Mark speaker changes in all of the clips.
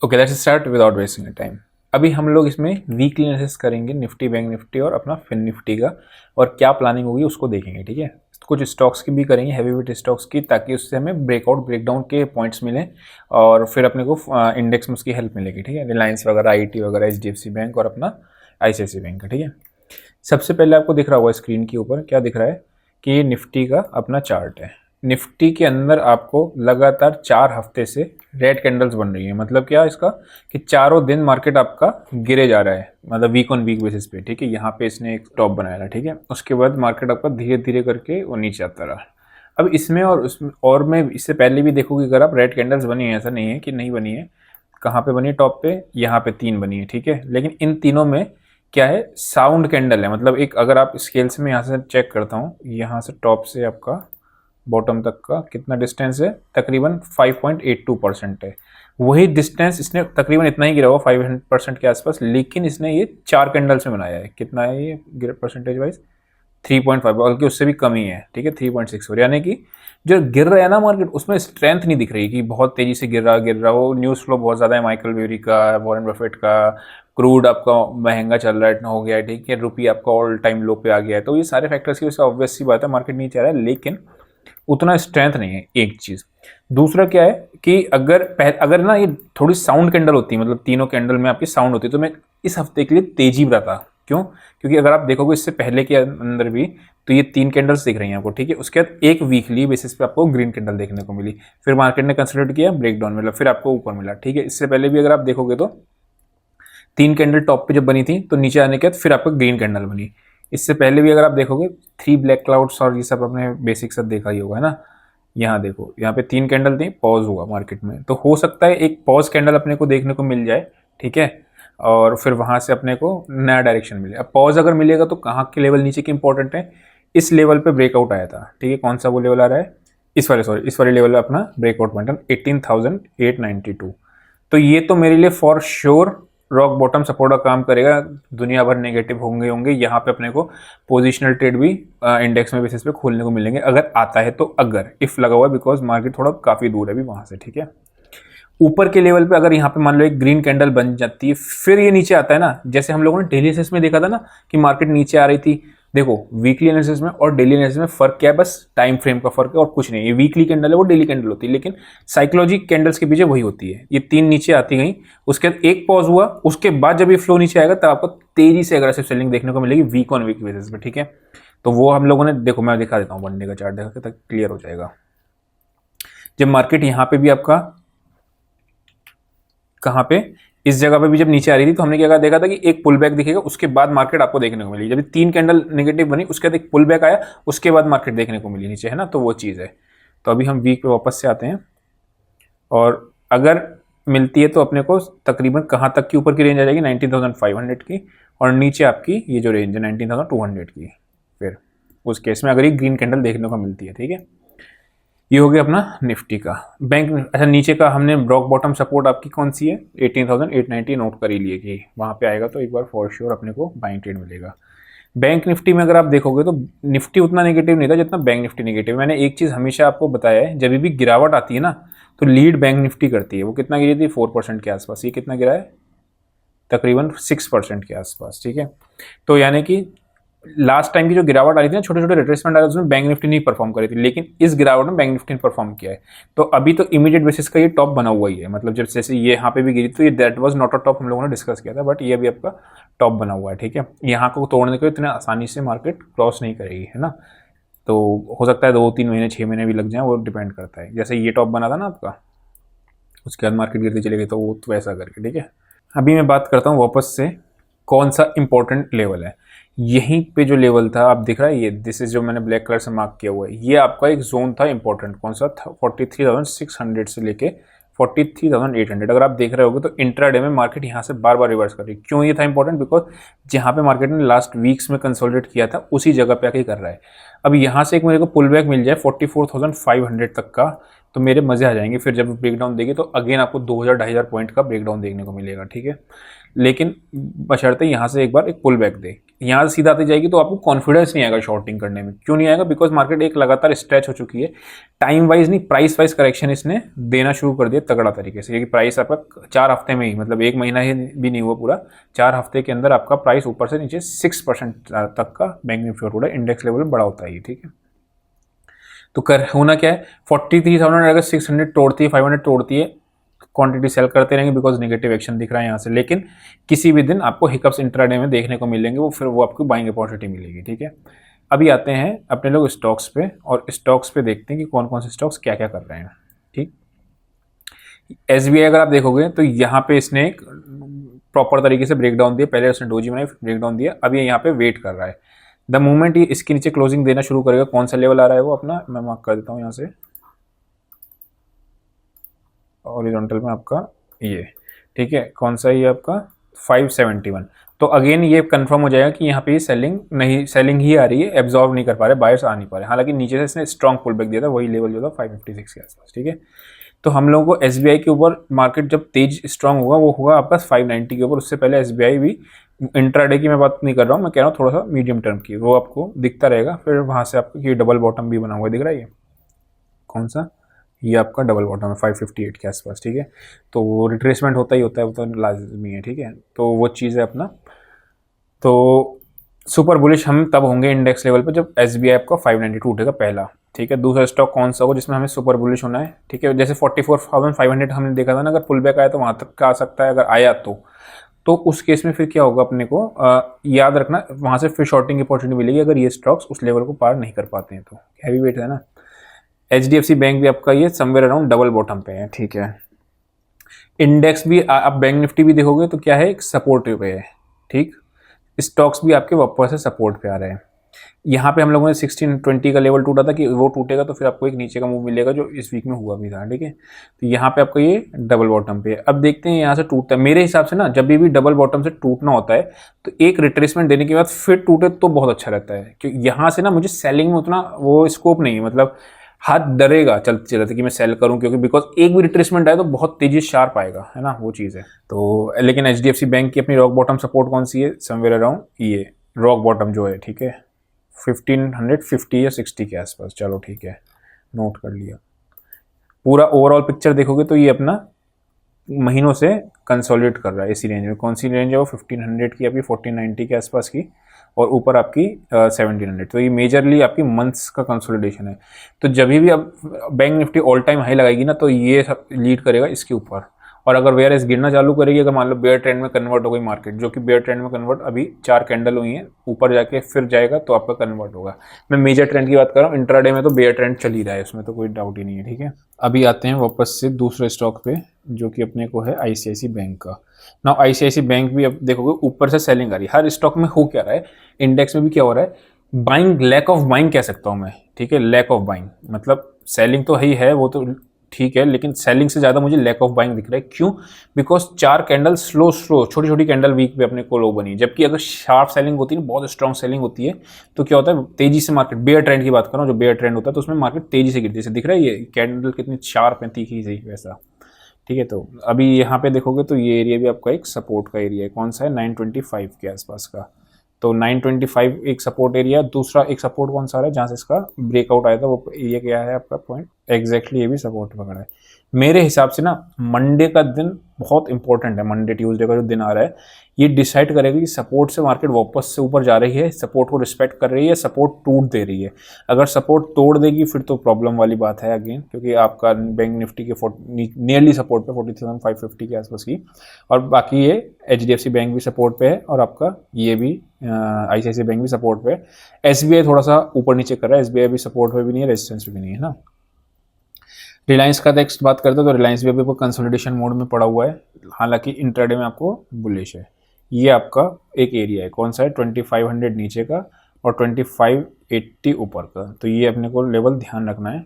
Speaker 1: Okay, let's start without wasting time. अभी हम लोग इसमें वीकली एनालिसिस करेंगे निफ्टी, बैंक निफ्टी और अपना फिन निफ्टी का, और क्या प्लानिंग होगी उसको देखेंगे। ठीक है, कुछ स्टॉक्स की भी करेंगे, हैवी वेट स्टॉक्स की, ताकि उससे हमें ब्रेकआउट ब्रेकडाउन के पॉइंट्स मिलें और फिर अपने को इंडेक्स में उसकी हेल्प मिलेगी। ठीक है, रिलायंस वगैरह, आईटी वगैरह, एचडीएफसी बैंक और अपना आईसीआईसीआई बैंक का। ठीक है, सबसे पहले आपको दिख रहा होगा स्क्रीन के ऊपर, क्या दिख रहा है कि ये निफ्टी का अपना चार्ट है। निफ्टी के अंदर आपको लगातार 4 हफ्ते से रेड कैंडल्स बन रही है। मतलब क्या इसका कि चारों दिन मार्केट आपका गिरे जा रहा है, मतलब वीक ऑन वीक बेसिस पे। ठीक है, यहाँ पे इसने एक टॉप बनाया था। ठीक है, उसके बाद मार्केट आपका धीरे धीरे करके वो नीचे आता रहा। अब इसमें और उसमें और मैं इससे पहले भी देखूँगी, अगर आप रेड कैंडल्स बनी है, ऐसा नहीं है कि नहीं बनी है। कहाँ पे बनी है? टॉप पे, यहाँ पे 3 बनी है। ठीक है, लेकिन इन तीनों में क्या है, साउंड कैंडल है। मतलब एक, अगर आप स्केल्स में यहाँ से चेक करता हूँ, यहाँ से टॉप से आपका बॉटम तक का कितना डिस्टेंस है, तकरीबन 5.82% है। वही डिस्टेंस इसने तकरीबन इतना ही गिरा हुआ 500% के आसपास, लेकिन इसने ये 4 कैंडल्स में बनाया है। कितना है ये परसेंटेज वाइज? 3.5, बल्कि उससे भी कम ही है। ठीक है, 3.64, यानी कि जो गिर रहा है ना मार्केट, उसमें स्ट्रेंथ नहीं दिख रही कि बहुत तेजी से गिर रहा। वो न्यूज़ फ्लो बहुत ज़्यादा है, माइकल बेरी का, वॉरेन बफेट का, क्रूड आपका महंगा चल रहा है, इतना हो गया है। ठीक है, रुपी आपका ऑल टाइम लो पे आ गया है। तो ये सारे फैक्टर्स की वजह से ऑब्वियस सी बात है मार्केट नीचे आ रहा है, लेकिन उतना स्ट्रेंथ नहीं है, एक चीज़। दूसरा क्या है कि अगर ना ये थोड़ी साउंड कैंडल होती है, मतलब तीनों कैंडल में आपकी साउंड होती है, तो मैं इस हफ्ते के लिए तेजी बताता। क्यों? क्योंकि अगर आप देखोगे इससे पहले के अंदर भी, तो ये 3 कैंडल्स दिख रही हैं आपको। ठीक है, उसके बाद एक वीकली बेसिस पे आपको ग्रीन कैंडल देखने को मिली, फिर मार्केट ने कंसिडर किया, ब्रेकडाउन मिला, फिर आपको ऊपर मिला। ठीक है, इससे पहले भी अगर आप देखोगे तो 3 कैंडल टॉप पे जब बनी थी, तो नीचे आने के बाद फिर आपको ग्रीन कैंडल बनी। इससे पहले भी अगर आप देखोगे 3 ब्लैक क्लाउड्स और ये सब अपने बेसिक सब देखा ही होगा, है ना। यहाँ देखो, यहाँ पे 3 कैंडल थी, पॉज हुआ मार्केट में, तो हो सकता है एक पॉज कैंडल अपने को देखने को मिल जाए। ठीक है, और फिर वहाँ से अपने को नया डायरेक्शन मिले। अब पॉज अगर मिलेगा तो कहाँ के लेवल नीचे के इंपॉर्टेंट है, इस लेवल पे ब्रेकआउट आया था। ठीक है, कौन सा वो लेवल आ रहा है, इस वाले लेवल पे अपना ब्रेकआउट पॉइंट 18,892। तो ये तो मेरे लिए for sure rock bottom support का काम करेगा। दुनिया भर नेगेटिव होंगे यहाँ पे अपने को पोजिशनल ट्रेड भी इंडेक्स में बेसिस पे खोलने को मिलेंगे, अगर आता है तो। अगर इफ लगा हुआ है, बिकॉज मार्केट थोड़ा काफ़ी दूर है अभी वहाँ से। ठीक है, ऊपर के लेवल पे अगर यहाँ पे मान लो एक ग्रीन कैंडल बन जाती है, फिर ये नीचे आता है ना, जैसे हम लोगों ने डेली एनालिसिस में देखा था ना कि मार्केट नीचे आ रही थी। देखो, वीकली एनालिसिस में और डेली एनालिसिस में फर्क क्या है, बस टाइम फ्रेम का फर्क है और कुछ नहीं। ये वीकली कैंडल है, वो डेली कैंडल होती है, लेकिन साइकोलॉजी कैंडल्स के पीछे वही होती है। ये 3 नीचे आती गई, उसके बाद एक पॉज हुआ, उसके बाद जब ये फ्लो नीचे आएगा तब आपको तेजी से अग्रेसिव सेलिंग देखने को मिलेगी वीक ऑन वीक बेसिस पे। ठीक है, तो वो हम लोगों ने, देखो मैं दिखा देता हूँ वन डे का चार्ट, देखा तक क्लियर हो जाएगा। जब मार्केट यहाँ पे भी आपका कहाँ पे, इस जगह पे भी जब नीचे आ रही थी, तो हमने क्या देखा था कि एक पुल बैक दिखेगा, उसके बाद मार्केट आपको देखने को मिली। जब 3 कैंडल नेगेटिव बनी, उसके बाद एक पुल बैक आया, उसके बाद मार्केट देखने को मिली नीचे, है ना। तो वो चीज़ है। तो अभी हम वीक पे वापस से आते हैं, और अगर मिलती है तो अपने को तकरीबन कहाँ तक की ऊपर की रेंज आ जाएगी, 19,500 की, और नीचे आपकी ये जो रेंज है 19,200 की। फिर उस केस में अगर ये ग्रीन कैंडल देखने को मिलती है। ठीक है, ये हो गया अपना निफ्टी का। बैंक, अच्छा नीचे का हमने रॉक बॉटम सपोर्ट आपकी कौन सी है, 18,890 नोट कर ही लिए कि वहाँ पे आएगा तो एक बार फॉर श्योर अपने को बाइंग ट्रेड मिलेगा। बैंक निफ्टी में अगर आप देखोगे तो निफ्टी उतना नेगेटिव नहीं था जितना बैंक निफ्टी नेगेटिव। मैंने एक चीज़ हमेशा आपको बताया है, जब भी गिरावट आती है ना, तो लीड बैंक निफ्टी करती है। वो कितना गिरी थी, 4% के आसपास। ये कितना गिरा है, तकरीबन 6% के आसपास। ठीक है, तो यानी कि लास्ट टाइम की जो गिरावट आ रही थी ना, छोटे छोटे रिट्रेसमेंट आ रहे थे, उसमें बैंक निफ्टी नहीं परफॉर्म करी थी, लेकिन इस गिरावट में बैंक निफ्टी ने परफॉर्म किया है। तो अभी तो इमीडिएट बेसिस का ये टॉप बना हुआ ही है। मतलब जब जैसे ये यहाँ पे भी गिरी, तो ये that was not a top, हम लोगों ने डिस्कस किया था, बट ये अभी आपका टॉप बना हुआ है। ठीक है, यहाँ को तोड़ने के लिए इतने आसानी से मार्केट क्रॉस नहीं करेगी, है ना। तो हो सकता है 2-3 महीने 6 महीने भी लग जाए, वो डिपेंड करता है। जैसे ये टॉप बना था ना आपका, उसके बाद मार्केट गिरती चली गई, तो वो तो वैसा करके। ठीक है, अभी मैं बात करता हूँ वापस से कौन सा इंपॉर्टेंट लेवल है। यहीं पे जो लेवल था, आप दिख रहा है ये, दिस इज जो मैंने ब्लैक कलर से मार्क किया हुआ है, ये आपका एक जोन था इंपॉर्टेंट। कौन सा था, 43,600 से लेके 43,800। अगर आप देख रहे होगे तो इंट्राडे में मार्केट यहाँ से बार बार रिवर्स कर रही है। क्यों ये था इंपॉर्टेंट, बिकॉज जहाँ पे मार्केट ने लास्ट वीक्स में कंसोलिडेट किया था, उसी जगह पे आके कर रहा है। अब यहाँ से एक मेरे को पुल बैक मिल जाए 44,500 तक का, तो मेरे मजे आ जाएंगे। फिर जब ब्रेकडाउन देगी तो अगेन आपको 2,000-2,500 पॉइंट का ब्रेकडाउन देखने को मिलेगा। ठीक है, लेकिन बशर्ते यहाँ से एक बार एक पुल बैक दे। यहाँ से सीधा आती जाएगी तो आपको कॉन्फिडेंस नहीं आएगा शॉर्टिंग करने में। क्यों नहीं आएगा? बिकॉज मार्केट एक लगातार स्ट्रेच हो चुकी है, टाइम वाइज नहीं प्राइस वाइज करेक्शन इसने देना शुरू कर दिया तगड़ा तरीके से, क्योंकि प्राइस आपका 4 हफ्ते में ही, मतलब 1 महीना ही भी नहीं हुआ पूरा, 4 हफ्ते के अंदर आपका प्राइस ऊपर से नीचे 6% तक का बैंक निफ्टी और इंडेक्स लेवल बढ़ा होता है, ठीक है। तो कर होना क्या है, 43,700 अगर 600 तोड़ती है, 500 तोड़ती है, क्वांटिटी सेल करते रहेंगे बिकॉज नेगेटिव एक्शन दिख रहा है यहाँ से। लेकिन किसी भी दिन आपको हिकअप्स इंट्राडे में देखने को मिलेंगे, वो फिर वो आपको बाइंग अपॉर्चुनिटी मिलेगी, ठीक है। अभी आते हैं अपने लोग स्टॉक्स पे, और स्टॉक्स पे देखते हैं कि कौन कौन से स्टॉक्स क्या क्या कर रहे हैं, ठीक। SBI अगर आप देखोगे तो यहाँ पे इसने एक प्रॉपर तरीके से ब्रेकडाउन दिया, पहले उसने डोजी बनाई, ब्रेकडाउन दिया, अब ये यहाँ पे वेट कर रहा है। द मोमेंट ये इसके नीचे क्लोजिंग देना शुरू करेगा, कौन सा लेवल आ रहा है वो अपना मैं मार्क कर देता हूँ यहाँ से, हॉरिजॉन्टल में आपका ये, ठीक है, कौन सा ये आपका 571। तो अगेन ये कंफर्म हो जाएगा कि यहाँ पे सेलिंग ही आ रही है, एब्जॉर्व नहीं कर पा रहे, बायर्स आ नहीं पा रहे। हालांकि नीचे से इसने स्ट्रॉन्ग पुल बैक दिया था, वही लेवल जो था 556 के आसपास, ठीक है। तो हम लोगों को SBI के ऊपर मार्केट जब तेज स्ट्रांग होगा वो होगा आपका 590 के ऊपर। उससे पहले SBI भी, इंट्राडे की मैं बात नहीं कर रहा हूँ, मैं कह रहा हूँ थोड़ा सा मीडियम टर्म की, वो आपको दिखता रहेगा। फिर वहाँ से आपको ये डबल बॉटम भी बना हुआ दिख रहा है, ये कौन सा, ये आपका डबल बॉटम है 558 के आसपास, ठीक है। तो रिट्रेसमेंट होता ही होता है, वो तो लाजमी है, ठीक है। तो वो चीज़ है अपना। तो सुपर बुलिश हम तब होंगे इंडेक्स लेवल पे जब SBI आपका 592 उठेगा पहला, ठीक है। दूसरा स्टॉक कौन सा होगा जिसमें हमें सुपर बुलिश होना है, ठीक है। जैसे 44,500 हमने देखा था ना, अगर पुल बैक आया तो वहाँ तक का आ सकता है, अगर आया तो उस केस में फिर क्या होगा अपने को याद रखना, वहाँ से फिर शॉर्टिंग अपॉर्चुनिटी मिलेगी अगर ये स्टॉक्स उस लेवल को पार नहीं कर पाते हैं तो। हैवी वेट है ना। HDFC बैंक भी आपका ये समवेयर अराउंड डबल बॉटम पे है, ठीक है। इंडेक्स भी आप बैंक निफ्टी भी देखोगे तो क्या है, एक सपोर्ट पे है, ठीक। स्टॉक्स भी आपके वापस से सपोर्ट पे आ रहे हैं। यहाँ पे हम लोगों ने 1620 का लेवल टूटा था कि वो टूटेगा तो फिर आपको एक नीचे का मूव मिलेगा, जो इस वीक में हुआ भी था, ठीक है। तो यहाँ पे आपको ये डबल बॉटम पे है। अब देखते हैं यहाँ से टूटता है, मेरे हिसाब से ना जब भी डबल बॉटम से टूटना होता है तो एक रिट्रेसमेंट देने के बाद फिर टूटे तो बहुत अच्छा रहता है, क्योंकि यहाँ से ना मुझे सेलिंग में उतना वो स्कोप नहीं है, मतलब हाथ डरेगा चलते चलते कि मैं सेल करूं, क्योंकि बिकॉज एक भी रिट्रेसमेंट आए तो बहुत तेजी शार्प आएगा, है ना, वो चीज़ है। तो लेकिन HDFC बैंक की अपनी रॉक बॉटम सपोर्ट कौन सी है, समवेयर अराउंड ये रॉक बॉटम जो है, ठीक है, 1550 या 60 के आसपास। चलो ठीक है, नोट कर लिया। पूरा ओवरऑल पिक्चर देखोगे तो ये अपना महीनों से कंसोलिडेट कर रहा है इसी रेंज में। कौन सी रेंज है वो, 1500 की, आपकी 1490 के आसपास की, और ऊपर आपकी 1700। तो ये मेजरली आपकी मंथ्स का कंसोलिडेशन है। तो जब भी अब bank Nifty all time high लगाएगी ना, तो ये सब लीड करेगा इसके ऊपर। और अगर वेयर एस गिरना चालू करेगी, अगर मान लो बेयर ट्रेंड में कन्वर्ट हो गई मार्केट, जो कि बेयर ट्रेंड में कन्वर्ट अभी 4 कैंडल हुई हैं, ऊपर जाके फिर जाएगा तो आपका कन्वर्ट होगा। मैं मेजर ट्रेंड की बात कर रहा हूँ, इंट्राडे में तो बेयर ट्रेंड चल ही रहा है, उसमें तो कोई डाउट ही नहीं है, ठीक है। अभी आते हैं वापस से दूसरे स्टॉक पे, जो कि अपने को है ICICI बैंक का। ना ICICI बैंक भी अब देखोगे ऊपर से सेलिंग आ रही है। हर स्टॉक में हो क्या रहा है, इंडेक्स में भी क्या हो रहा है, बाइंग, लैक ऑफ बाइंग कह सकता हूँ मैं, ठीक है। लैक ऑफ बाइंग मतलब सेलिंग तो ही है, वो तो ठीक है, लेकिन सेलिंग से ज़्यादा मुझे लैक ऑफ बाइंग दिख रहा है। क्यों? बिकॉज 4 कैंडल स्लो छोटी छोटी कैंडल वीक पे अपने को लो बनी, जबकि अगर शार्प सेलिंग होती है, बहुत स्ट्रॉन्ग सेलिंग होती है, तो क्या होता है, तेजी से मार्केट, बेयर ट्रेंड की बात कर रहा हूँ, जो बेयर ट्रेंड होता है तो उसमें मार्केट तेजी से गिरती है। दिख रहा है ये कैंडल कितनी शार्प है, तीखी सही वैसा, ठीक है। तो अभी यहाँ पे देखोगे तो ये एरिया भी आपका एक सपोर्ट का एरिया है। कौन सा है, 925 के आसपास का। तो 925 एक सपोर्ट एरिया, दूसरा एक सपोर्ट कौन सा है जहाँ से इसका ब्रेकआउट आया था, वो एरिया क्या है आपका पॉइंट, एग्जैक्टली ये भी सपोर्ट पकड़ा है। मेरे हिसाब से ना मंडे का दिन बहुत इंपॉर्टेंट है। मंडे ट्यूसडे का जो दिन आ रहा है, ये डिसाइड करेगा कि सपोर्ट से मार्केट वापस से ऊपर जा रही है, सपोर्ट को रिस्पेक्ट कर रही है, सपोर्ट टूट दे रही है। अगर सपोर्ट तोड़ देगी फिर तो प्रॉब्लम वाली बात है अगेन, क्योंकि आपका बैंक निफ्टी के नियरली सपोर्ट पे 40,550 के आसपास की, और बाकी ये HDFC बैंक भी सपोर्ट पे है, और आपका ये भी ICICI बैंक भी सपोर्ट पे है। SBI थोड़ा सा ऊपर नीचे कर रहा है, SBI भी सपोर्ट पे भी नहीं है, रेजिस्टेंस पे भी नहीं है ना। रिलायंस का नेक्स्ट बात करते हैं तो रिलायंस भी अभी आपको कंसोलिडेशन मोड में पड़ा हुआ है, हालांकि इंट्राडे में आपको बुलिश है। ये आपका एक एरिया है, कौन सा है, 2500 नीचे का और 2580 ऊपर का। तो ये अपने को लेवल ध्यान रखना है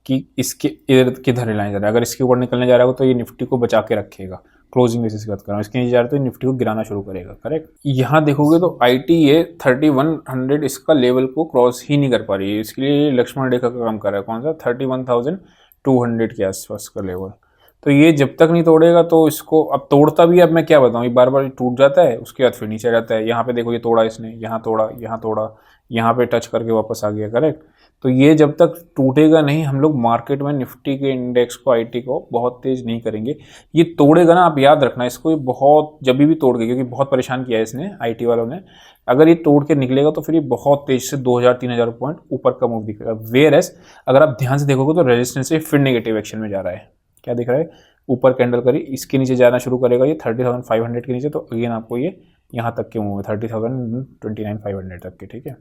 Speaker 1: कि इसके इधर किधर रिलायंस जा रहा है। अगर इसके ऊपर निकलने जा रहा है तो ये निफ्टी को बचा के रखेगा, क्लोजिंग बेसिस की बात कर रहा हूँ। इसके नीचे जा रहा है तो निफ्टी को गिराना शुरू करेगा, करेक्ट। यहाँ देखोगे तो IT ये 3100 इसका लेवल को क्रॉस ही नहीं कर पा रही है, इसके लिए लक्ष्मण रेखा का काम कर रहा है। कौन सा, 31,200 के आसपास का लेवल। तो ये जब तक नहीं तोड़ेगा तो इसको अब तोड़ता भी है, अब मैं क्या बताऊँ, ये बार बार टूट जाता है, उसके बाद फिर नीचे आ जाता है। यहाँ पे देखो ये तोड़ा इसने, यहाँ तोड़ा, यहाँ तोड़ा, यहाँ पे टच करके वापस आ गया, करेक्ट। तो ये जब तक टूटेगा नहीं, हम लोग मार्केट में निफ्टी के इंडेक्स को, आईटी को बहुत तेज नहीं करेंगे। ये तोड़ेगा ना, आप याद रखना इसको, ये बहुत जब भी तोड़ के, क्योंकि बहुत परेशान किया है इसने आईटी वालों ने। अगर ये तोड़ के निकलेगा तो फिर ये बहुत तेज से 2000-3000 पॉइंट ऊपर का मूव दिखेगा। वेयर एस अगर आप ध्यान से देखोगे तो रेजिस्टेंस से फिर नेगेटिव एक्शन में जा रहा है। क्या दिख रहा है, ऊपर कैंडल करी, इसके नीचे जाना शुरू करेगा ये 30,500 के नीचे, तो अगेन आपको ये यहाँ तक के मूव है 30,029,500 तक के, ठीक है।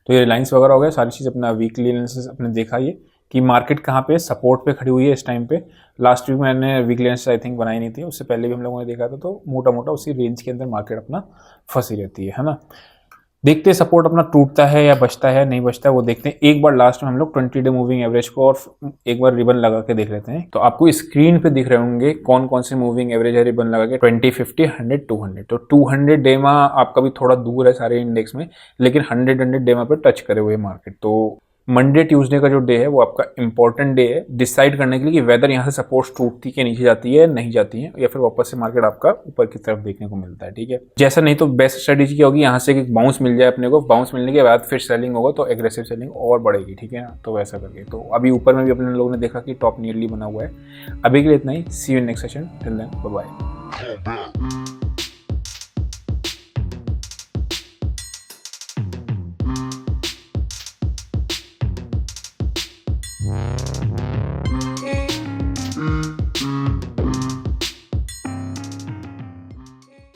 Speaker 1: तो ये रिलायंस वगैरह हो गया, सारी चीज़ अपना वीकली एनालिसिस अपने देखा ये कि मार्केट कहाँ पे सपोर्ट पे खड़ी हुई है इस टाइम पे। लास्ट वीक मैंने वीकली एनालिसिस आई थिंक बनाई नहीं थी, उससे पहले भी हम लोगों ने देखा था। तो मोटा मोटा उसी रेंज के अंदर मार्केट अपना फंसी रहती है ना। देखते हैं सपोर्ट अपना टूटता है या बचता है, नहीं बचता है वो देखते हैं। एक बार लास्ट में हम लोग 20 डे मूविंग एवरेज को और एक बार रिबन लगा के देख लेते हैं। तो आपको स्क्रीन पे दिख रहे होंगे कौन कौन से मूविंग एवरेज है रिबन लगा के, 20, 50, 100, 200। तो 200 डेमा आपका भी थोड़ा दूर है सारे इंडेक्स में, लेकिन 100 डेमा पे टच करे हुए मार्केट। तो मंडे ट्यूसडे का जो डे है वो आपका इंपॉर्टेंट डे है डिसाइड करने के लिए कि वेदर यहाँ से सपोर्ट टूटती के नीचे जाती है, नहीं जाती है, या फिर वापस से मार्केट आपका ऊपर की तरफ देखने को मिलता है, ठीक है। जैसा नहीं तो बेस्ट स्ट्रेटेजी क्या होगी, यहाँ से एक बाउंस मिल जाए अपने को, बाउंस मिलने के बाद फिर सेलिंग होगा तो एग्रेसिव सेलिंग और बढ़ेगी, ठीक है ना। तो वैसा करके तो अभी ऊपर में भी अपने लोगों ने देखा कि टॉप नियरली बना हुआ है। अभी के लिए इतना ही, see you in next session, till then bye bye.